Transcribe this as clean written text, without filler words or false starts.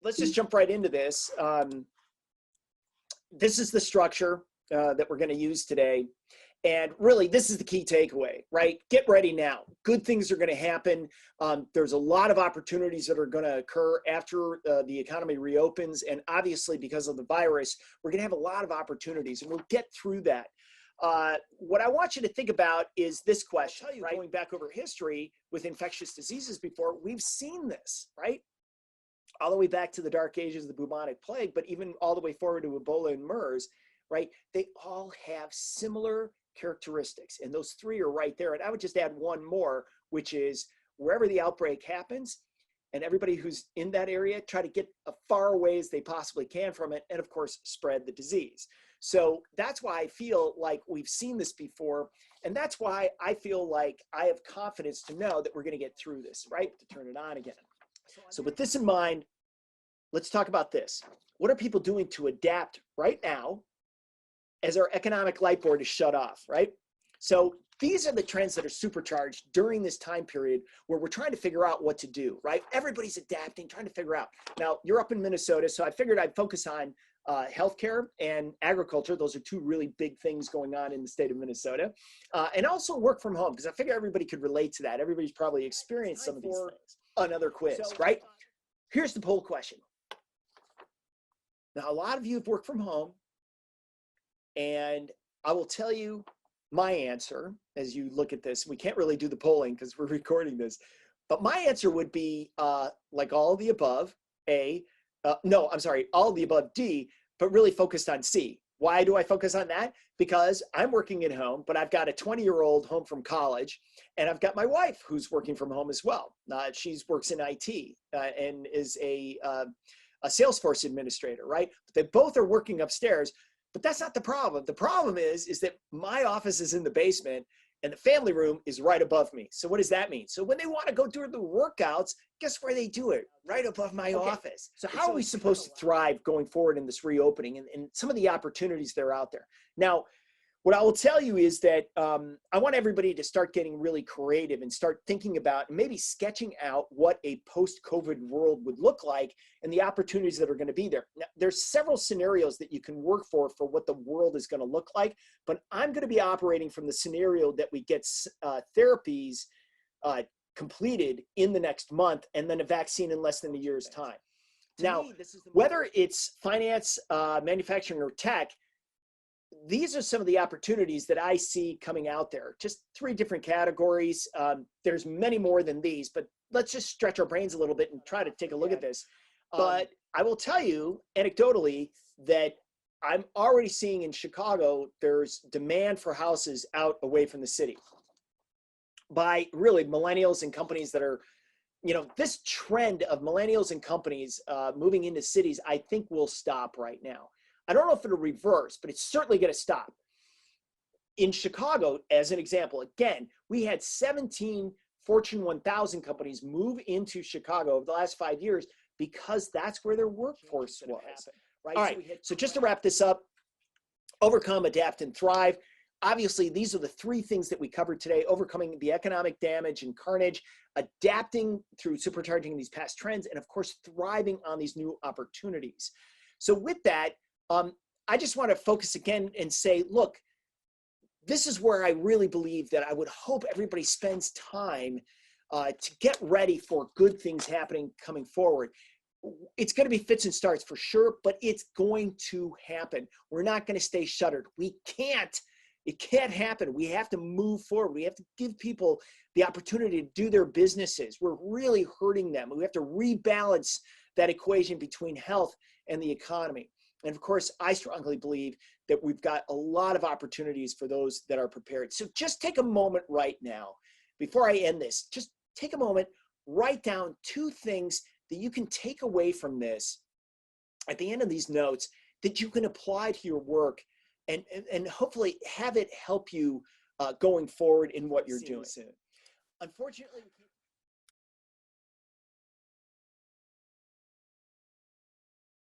let's just jump right into this. This is the structure that we're going to use today. And really, this is the key takeaway, right? Get ready now. Good things are going to happen. There's a lot of opportunities that are going to occur after the economy reopens. And obviously, because of the virus, we're going to have a lot of opportunities, and we'll get through that. What I want you to think about is this question, right? Going back over history with infectious diseases before, we've seen this, right? All the way back to the dark ages of the bubonic plague, but even all the way forward to Ebola and MERS, right? They all have similar characteristics, and those three are right there. And I would just add one more, which is wherever the outbreak happens, and everybody who's in that area, try to get as far away as they possibly can from it, and of course, spread the disease. So that's why I feel like we've seen this before, and that's why I feel like I have confidence to know that we're going to get through this, right? To turn it on again. So with this in mind, let's talk about this. What are people doing to adapt right now as our economic light board is shut off, right? So these are the trends that are supercharged during this time period where we're trying to figure out what to do, right? Everybody's adapting, trying to figure out. Now, you're up in Minnesota, so I figured I'd focus on healthcare and agriculture. Those are two really big things going on in the state of Minnesota. And also work from home, because I figure everybody could relate to that. Everybody's probably experienced some of these things. Another quiz, right? Here's the poll question. Now, a lot of you have worked from home, and I will tell you my answer as you look at this. We can't really do the polling because we're recording this, but my answer would be like all of the above, A. No, I'm sorry, all of the above, D, but really focused on C. Why do I focus on that? Because I'm working at home, but I've got a 20-year-old home from college, and I've got my wife who's working from home as well. She works in IT and is a Salesforce administrator, right? But they both are working upstairs. But that's not the problem. The problem is that my office is in the basement and the family room is right above me. So what does that mean? So when they want to go do the workouts, guess where they do it? Right above my office. So how are we supposed to thrive going forward in this reopening and some of the opportunities that are out there? Now, what I will tell you is that I want everybody to start getting really creative and start thinking about and maybe sketching out what a post-COVID world would look like and the opportunities that are going to be there. Now, there's several scenarios that you can work for what the world is going to look like, but I'm going to be operating from the scenario that we get therapies completed in the next month and then a vaccine in less than a year's time. Now, whether it's finance, manufacturing, or tech, these are some of the opportunities that I see coming out there. Just three different categories. There's many more than these, but let's just stretch our brains a little bit and try to take a look at this. But I will tell you anecdotally that I'm already seeing in Chicago, there's demand for houses out away from the city by really millennials and companies that are, you know, this trend of millennials and companies moving into cities, I think will stop right now. I don't know if it'll reverse, but it's certainly going to stop. In Chicago, as an example, again, we had 17 Fortune 1000 companies move into Chicago over the last 5 years because that's where their workforce was. Right? All right, so just to wrap this up, overcome, adapt, and thrive. Obviously, these are the three things that we covered today: overcoming the economic damage and carnage, adapting through supercharging these past trends, and of course, thriving on these new opportunities. So with that, I just want to focus again and say, look, this is where I really believe that I would hope everybody spends time to get ready for good things happening coming forward. It's going to be fits and starts for sure, but it's going to happen. We're not going to stay shuttered. It can't happen. We have to move forward. We have to give people the opportunity to do their businesses. We're really hurting them. We have to rebalance that equation between health and the economy. And of course, I strongly believe that we've got a lot of opportunities for those that are prepared. So just take a moment right now, before I end this, just take a moment, write down two things that you can take away from this at the end of these notes that you can apply to your work and hopefully have it help you going forward in what you're doing. Unfortunately,